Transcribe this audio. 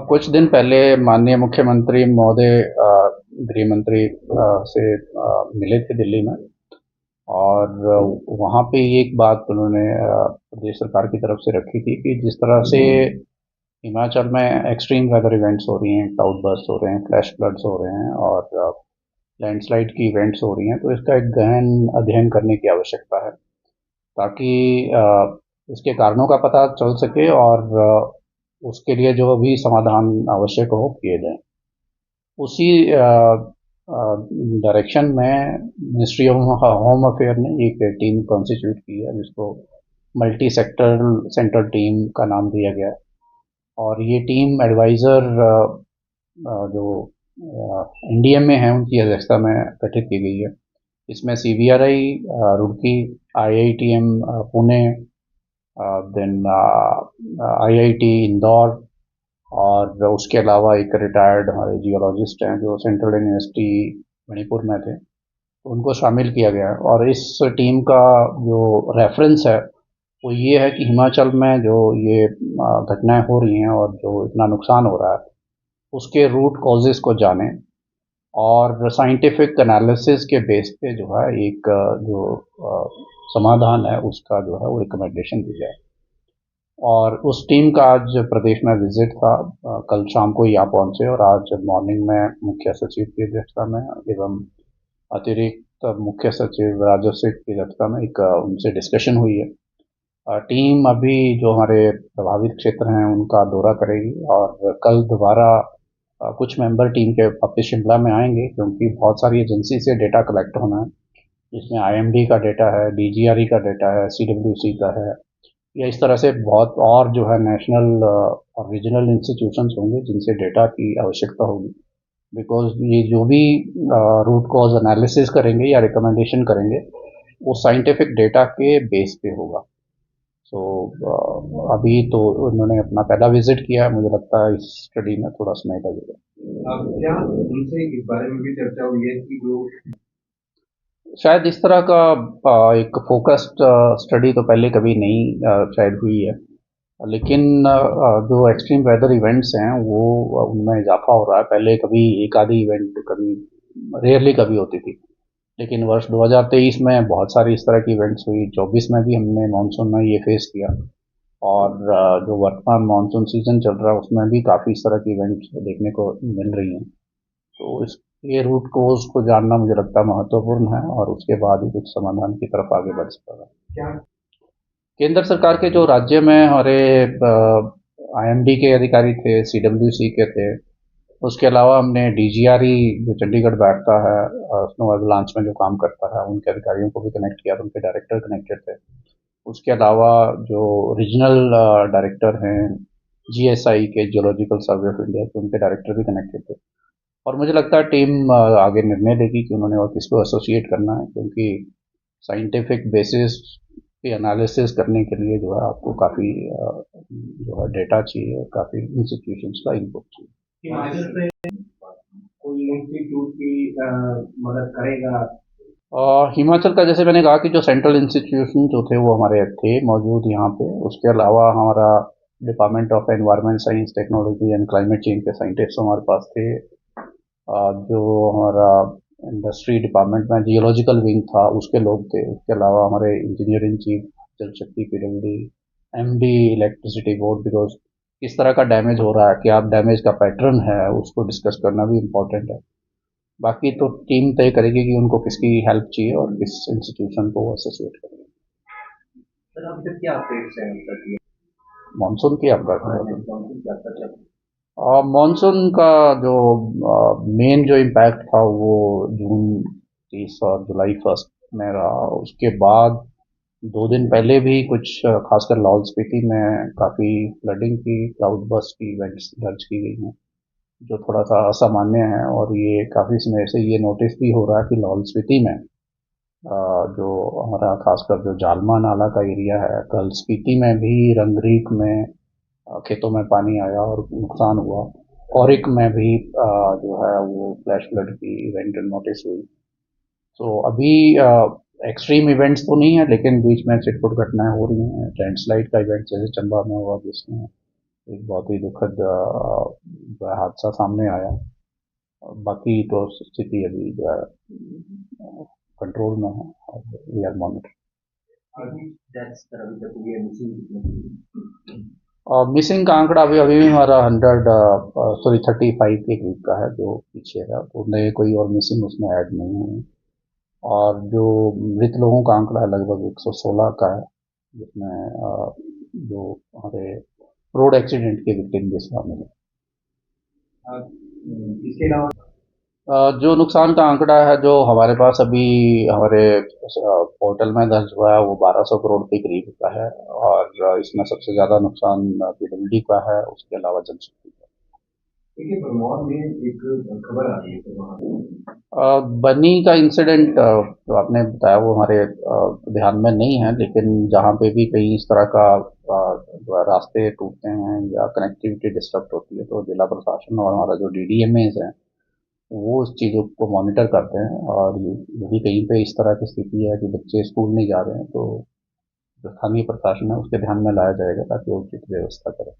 कुछ दिन पहले माननीय मुख्यमंत्री महोदय गृह मंत्री से मिले थे दिल्ली में। और वहाँ पे एक बात उन्होंने प्रदेश सरकार की तरफ से रखी थी कि जिस तरह से हिमाचल में एक्सट्रीम वेदर इवेंट्स हो रही हैं, क्लाउड बर्स्ट हो रहे हैं, फ्लैश फ्लड्स हो रहे हैं और लैंडस्लाइड की इवेंट्स हो रही हैं, तो इसका एक गहन अध्ययन करने की आवश्यकता है ताकि इसके कारणों का पता चल सके और उसके लिए जो भी समाधान आवश्यक हो किए जाएं। उसी डायरेक्शन में मिनिस्ट्री ऑफ होम अफेयर ने एक टीम कॉन्स्टिट्यूट की है जिसको मल्टी सेक्टरल सेंट्रल टीम का नाम दिया गया है। और ये टीम एडवाइज़र जो एनडीएम में है उनकी अध्यक्षता में गठित की गई है। इसमें CBRI Roorkee, IITM Pune, then IIT Indore और उसके अलावा एक रिटायर्ड हमारे जियोलॉजिस्ट हैं जो सेंट्रल यूनिवर्सिटी मणिपुर में थे, तो उनको शामिल किया गया है। और इस टीम का जो रेफरेंस है वो ये है कि हिमाचल में जो ये घटनाएं हो रही हैं और जो इतना नुकसान हो रहा है उसके रूट कॉजेज़ को जानें और साइंटिफिक एनालिसिस के बेस पे जो है एक जो समाधान है उसका जो है वो रिकमेंडेशन दी जाए। और उस टीम का आज प्रदेश में विजिट था। कल शाम को ही यहाँ पहुँचे और आज मॉर्निंग में मुख्य सचिव की अध्यक्षता में एवं अतिरिक्त मुख्य सचिव राजस्व की अध्यक्षता में एक उनसे डिस्कशन हुई है। टीम अभी जो हमारे प्रभावित क्षेत्र हैं उनका दौरा करेगी और कल दोबारा कुछ मेंबर टीम के वापस शिमला में आएंगे क्योंकि बहुत सारी एजेंसी से डेटा कलेक्ट होना है, जिसमें आईएमडी का डेटा है, डीजीआरई का डेटा है, सीडब्ल्यूसी का है, या इस तरह से बहुत और जो है नेशनल और रीजनल इंस्टीट्यूशंस होंगे जिनसे डेटा की आवश्यकता होगी। बिकॉज ये जो भी रूट कॉज एनालिसिस करेंगे या रिकमेंडेशन करेंगे वो साइंटिफिक डेटा के बेस पे होगा। सो अभी तो उन्होंने अपना पहला विजिट किया है, मुझे लगता है इस स्टडी में थोड़ा समय लगेगा। अब क्या उनसे इस बारे में भी चर्चा हुई है कि जो शायद इस तरह का एक फोकस्ड स्टडी तो पहले कभी नहीं शायद हुई है, लेकिन जो एक्सट्रीम वेदर इवेंट्स हैं वो उनमें इजाफा हो रहा है। पहले कभी एक आधी इवेंट कभी रेयरली कभी होती थी, लेकिन वर्ष 2023 में बहुत सारी इस तरह की इवेंट्स हुई। 24 में भी हमने मानसून में ये फेस किया और जो वर्तमान मानसून सीजन चल रहा है उसमें भी काफ़ी इस तरह की इवेंट्स देखने को मिल रही हैं। तो इसके रूट कोज को जानना मुझे लगता है महत्वपूर्ण है और उसके बाद ही कुछ समाधान की तरफ आगे बढ़ सकेगा। क्या केंद्र सरकार के जो राज्य में हमारे आईएमडी के अधिकारी थे, सीडब्ल्यूसी के थे, उसके अलावा हमने डीजीआरई जो चंडीगढ़ बैठता है, स्नो एवलांच में जो काम करता है, उनके अधिकारियों को भी कनेक्ट किया, उनके डायरेक्टर कनेक्टेड थे। उसके अलावा जो रीजनल डायरेक्टर हैं जीएसआई के, जियोलॉजिकल सर्वे ऑफ इंडिया के, उनके डायरेक्टर भी कनेक्टेड थे। और मुझे लगता है टीम आगे निर्णय लेगी कि उन्होंने और किसको एसोसिएट करना है, क्योंकि साइंटिफिक बेसिस पे एनालिसिस करने के लिए जो है आपको काफ़ी जो है डेटा चाहिए और काफ़ी इंस्टीट्यूशंस का इनपुट चाहिए। हिमाचल से कोई इंस्टीट्यूट की मदद करेगा? हिमाचल का जैसे मैंने कहा कि जो सेंट्रल इंस्टीट्यूशन जो थे वो हमारे थे मौजूद यहाँ पे। उसके अलावा हमारा department of environment science, technology and climate change के साइंटिस्ट हमारे पास थे। जो हमारा इंडस्ट्री डिपार्टमेंट में जियोलॉजिकल विंग था उसके लोग थे। उसके अलावा हमारे इंजीनियर इन चीफ जल शक्ति PWD, MD electricity board, because किस तरह का डैमेज हो रहा है, क्या डैमेज का पैटर्न है, उसको डिस्कस करना भी इम्पोर्टेंट है। बाकी तो टीम तय करेगी कि उनको किसकी हेल्प चाहिए और किस इंस्टीट्यूशन को वो एसोसिएट करेंगे। सर अभी तक क्या अपडेट्स हैं अब तक ये मानसून की आप बात कर रहे कौन क्या कर रहे हैं? हैं। मानसून का जो मेन जो इम्पैक्ट था वो जून 30 और जुलाई 1 में रहा। उसके बाद 2 दिन पहले भी कुछ खासकर लाहौल स्पीति में काफ़ी फ्लडिंग की, क्लाउड बर्स्ट की इवेंट्स दर्ज की गई हैं जो थोड़ा सा असामान्य है। और ये काफ़ी समय से ये नोटिस भी हो रहा है कि लाहौल स्पीति में जो हमारा खासकर जो जालमा नाला का एरिया है, कल स्पीति में भी रंगरीक में खेतों में पानी आया और नुकसान हुआ। औरिक में भी जो है वो फ्लैश फ्लड की इवेंट नोटिस हुई। तो अभी एक्सट्रीम इवेंट्स तो नहीं है, लेकिन बीच में छिटपुट घटनाएं हो रही हैं। लैंडस्लाइड का इवेंट जैसे चंबा में हुआ जिसमें एक बहुत ही दुखद जो है हादसा सामने आया। बाकी तो स्थिति अभी जो है कंट्रोल में है और वी आर मॉनिटर। अभी डेथ्स पर अभी तक हुई है मिसिंग। और मिसिंग का आंकड़ा अभी अभी भी हमारा 35 के करीब का है जो पीछे है, तो नए कोई और मिसिंग उसमें ऐड नहीं हुए। और जो मृत लोगों का आंकड़ा है लगभग 116 का है, जिसमें जो हमारे रोड एक्सीडेंट के विक्टिम भी शामिल है। इसके अलावा जो नुकसान का आंकड़ा है जो हमारे पास अभी हमारे पोर्टल में दर्ज हुआ है वो 1200 करोड़ के करीब का है। और इसमें सबसे ज़्यादा नुकसान पीडब्ल्यूडी का है, उसके अलावा जनशक्ति का। देखिए भरमौर में एक खबर आ रही है तो वहाँ बनी का इंसिडेंट जो आपने बताया वो हमारे ध्यान में नहीं है, लेकिन जहाँ पे भी कहीं इस तरह का जो है रास्ते टूटते हैं या कनेक्टिविटी डिस्टर्ब होती है तो जिला प्रशासन और हमारा जो डीडीएमएज है वो उस चीज़ों को मॉनिटर करते हैं। और यदि कहीं पे इस तरह की स्थिति है कि बच्चे स्कूल नहीं जा रहे हैं तो जो स्थानीय प्रशासन है उसके ध्यान में लाया जाएगा ताकि वो उचित व्यवस्था करे।